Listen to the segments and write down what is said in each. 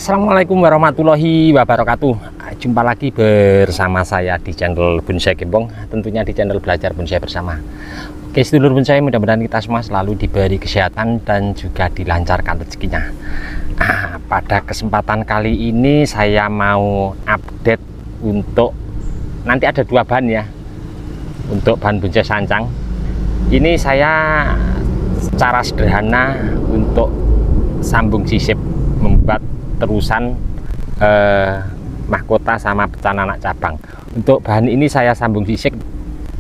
Assalamualaikum warahmatullahi wabarakatuh. Jumpa lagi bersama saya di channel Bonsai Gembong, tentunya di channel Belajar Bonsai Bersama. Oke sedulur bonsai, mudah-mudahan kita semua selalu diberi kesehatan dan juga dilancarkan rezekinya. Pada kesempatan kali ini saya mau update untuk nanti ada dua bahan ya, untuk bahan bonsai sancang. Ini saya secara sederhana untuk sambung sisip, membuat terusan mahkota sama pecahan anak cabang. Untuk bahan ini saya sambung sisip,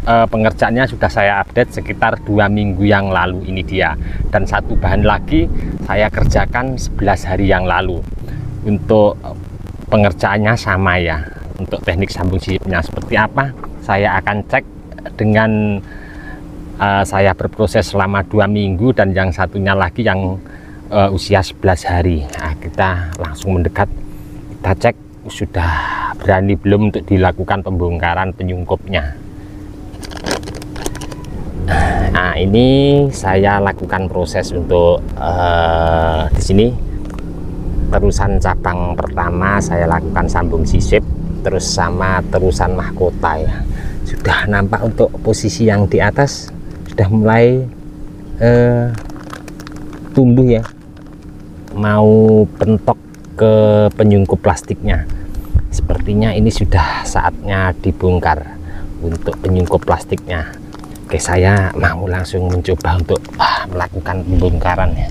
pengerjaannya sudah saya update sekitar 2 minggu yang lalu ini dia. Dan satu bahan lagi saya kerjakan 11 hari yang lalu. Untuk pengerjaannya sama ya. Untuk teknik sambung sisipnya seperti apa, saya akan cek dengan saya berproses selama 2 minggu, dan yang satunya lagi yang usia 11 hari. Kita langsung mendekat, kita cek sudah berani belum untuk dilakukan pembongkaran penyungkupnya. Nah ini saya lakukan proses untuk di sini terusan cabang pertama saya lakukan sambung sisip, terus sama terusan mahkota ya. Sudah nampak untuk posisi yang di atas sudah mulai tumbuh ya, mau pentok ke penyungkup plastiknya. Sepertinya ini sudah saatnya dibongkar untuk penyungkup plastiknya. Oke, saya mau langsung mencoba untuk melakukan pembongkaran ya.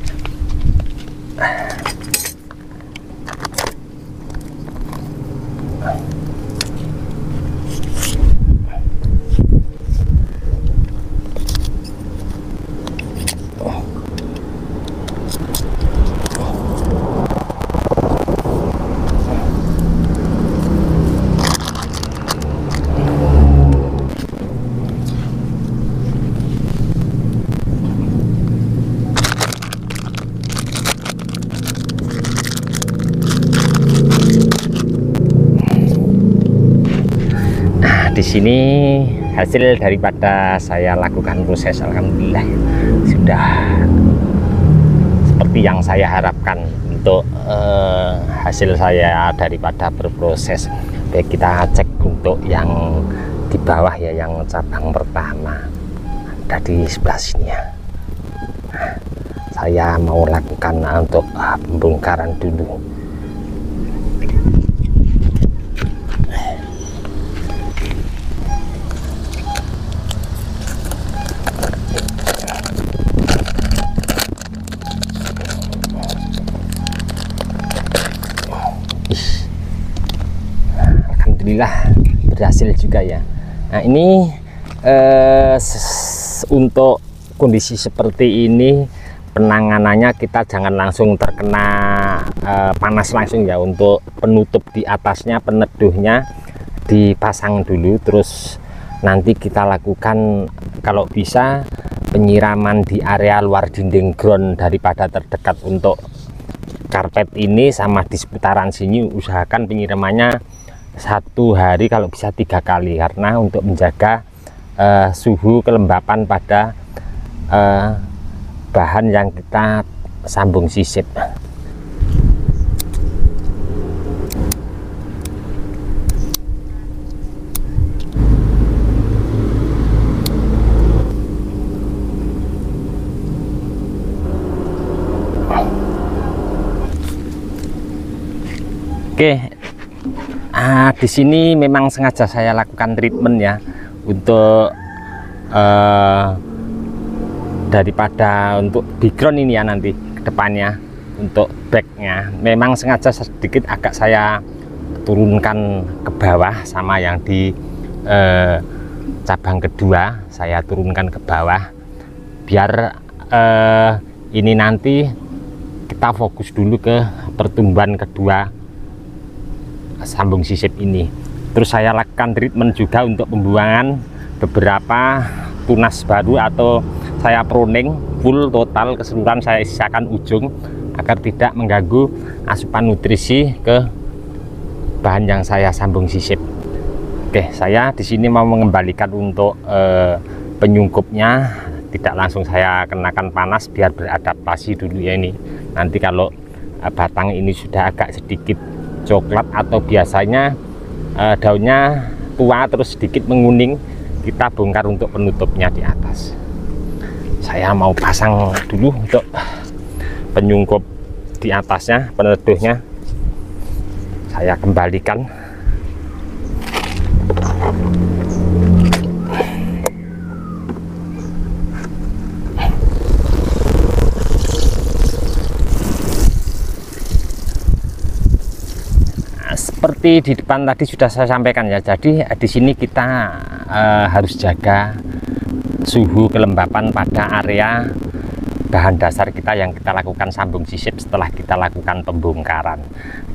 Di sini hasil daripada saya lakukan proses, alhamdulillah sudah seperti yang saya harapkan untuk hasil saya daripada berproses. Baik, kita cek untuk yang di bawah ya, yang cabang pertama ada di sebelah sini ya. Saya mau lakukan untuk pembongkaran dulu. Alhamdulillah berhasil juga ya. Nah ini untuk kondisi seperti ini penanganannya kita jangan langsung terkena panas langsung ya. Untuk penutup di atasnya, peneduhnya dipasang dulu, terus nanti kita lakukan kalau bisa penyiraman di area luar dinding ground daripada terdekat. Untuk karpet ini sama di seputaran sini usahakan penyiramannya 1 hari kalau bisa 3 kali, karena untuk menjaga suhu kelembapan pada bahan yang kita sambung sisip. Oke. Di sini memang sengaja saya lakukan treatment ya, untuk daripada untuk background ini ya, nanti ke depannya untuk backnya memang sengaja sedikit agak saya turunkan ke bawah, sama yang di cabang kedua saya turunkan ke bawah, biar ini nanti kita fokus dulu ke pertumbuhan kedua sambung sisip ini. Terus saya lakukan treatment juga untuk pembuangan beberapa tunas baru, atau saya pruning full total keseluruhan, saya sisakan ujung agar tidak mengganggu asupan nutrisi ke bahan yang saya sambung sisip. Oke, saya di sini mau mengembalikan untuk penyungkupnya, tidak langsung saya kenakan panas biar beradaptasi dulu ya. Ini nanti kalau batang ini sudah agak sedikit coklat atau biasanya daunnya tua terus sedikit menguning, kita bongkar untuk penutupnya di atas. Saya mau pasang dulu untuk penyungkup di atasnya, peneduhnya saya kembalikan. Seperti di depan tadi sudah saya sampaikan ya, jadi di sini kita harus jaga suhu kelembapan pada area bahan dasar kita yang kita lakukan sambung sisip setelah kita lakukan pembongkaran.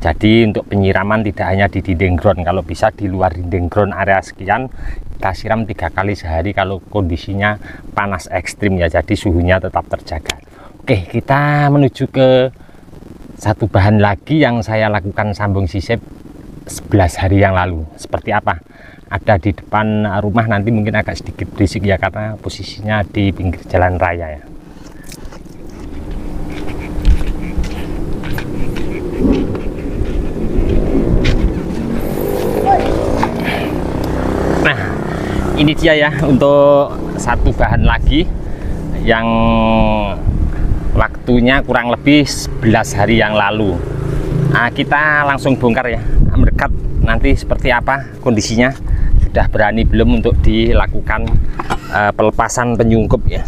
Jadi untuk penyiraman tidak hanya di dinding ground, kalau bisa di luar dinding ground area sekian kita siram 3 kali sehari kalau kondisinya panas ekstrim ya, jadi suhunya tetap terjaga. Oke, kita menuju ke satu bahan lagi yang saya lakukan sambung sisip 11 hari yang lalu. Seperti apa? Ada di depan rumah, nanti mungkin agak sedikit berisik ya karena posisinya di pinggir jalan raya ya. Nah, ini dia ya untuk satu bahan lagi yang waktunya kurang lebih 11 hari yang lalu. Nah, kita langsung bongkar ya, mendekat nanti seperti apa kondisinya, sudah berani belum untuk dilakukan pelepasan penyungkup ya.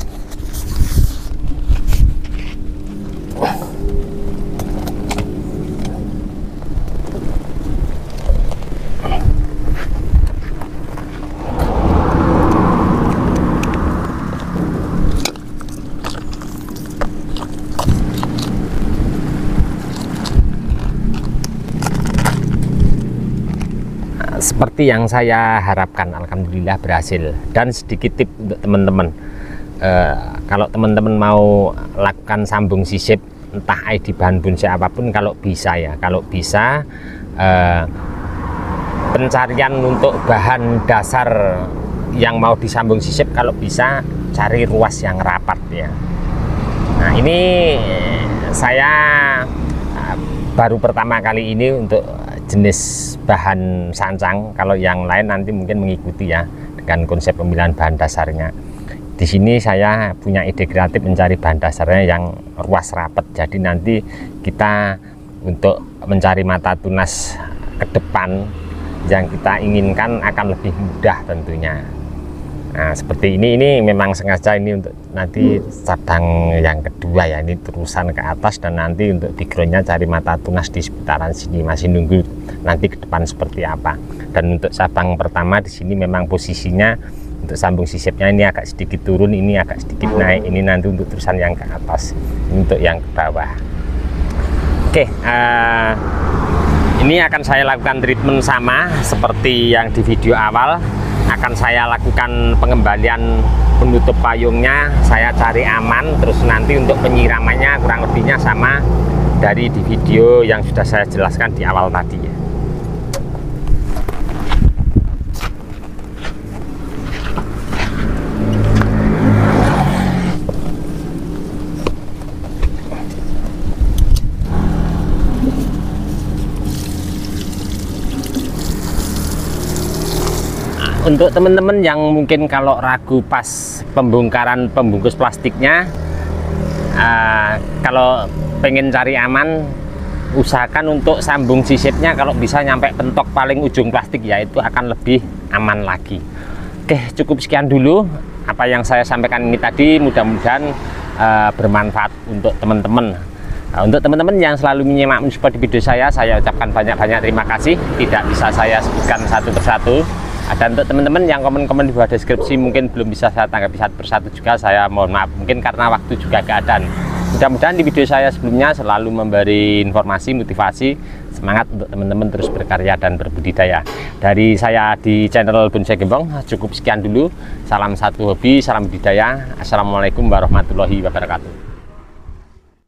Seperti yang saya harapkan, alhamdulillah berhasil. Dan sedikit tip untuk teman-teman, kalau teman-teman mau lakukan sambung sisip entah ID bahan bonsai apapun, kalau bisa ya, kalau bisa pencarian untuk bahan dasar yang mau disambung sisip, kalau bisa cari ruas yang rapat ya. Nah, ini saya baru pertama kali ini untuk jenis bahan sancang. Kalau yang lain nanti mungkin mengikuti ya dengan konsep pemilihan bahan dasarnya. Di sini saya punya ide kreatif mencari bahan dasarnya yang ruas rapat, jadi nanti kita untuk mencari mata tunas ke depan yang kita inginkan akan lebih mudah tentunya. Nah, seperti ini memang sengaja ini untuk nanti cabang yang kedua ya, ini terusan ke atas, dan nanti untuk backgroundnya cari mata tunas di seputaran sini, masih nunggu nanti ke depan seperti apa. Dan untuk cabang pertama di sini memang posisinya untuk sambung sisipnya ini agak sedikit turun, ini agak sedikit naik, ini nanti untuk terusan yang ke atas, ini untuk yang ke bawah. Oke, ini akan saya lakukan treatment sama seperti yang di video awal. Akan saya lakukan pengembalian penutup payungnya, saya cari aman, terus nanti untuk penyiramannya kurang lebihnya sama dari di video yang sudah saya jelaskan di awal tadi ya. Untuk teman-teman yang mungkin kalau ragu pas pembongkaran pembungkus plastiknya, kalau pengen cari aman, usahakan untuk sambung sisipnya kalau bisa nyampe pentok paling ujung plastik ya, itu akan lebih aman lagi. Oke, cukup sekian dulu apa yang saya sampaikan ini tadi, mudah-mudahan bermanfaat untuk teman-teman. Untuk teman-teman yang selalu menyimak mensupport di video saya ucapkan banyak-banyak terima kasih, tidak bisa saya sebutkan satu persatu. Dan untuk teman-teman yang komen-komen di bawah deskripsi mungkin belum bisa saya tanggapi satu persatu juga, saya mohon maaf, mungkin karena waktu juga keadaan. Mudah-mudahan di video saya sebelumnya selalu memberi informasi, motivasi, semangat untuk teman-teman terus berkarya dan berbudidaya. Dari saya di channel Bonsai Gembong cukup sekian dulu. Salam satu hobi, salam budidaya. Assalamualaikum warahmatullahi wabarakatuh.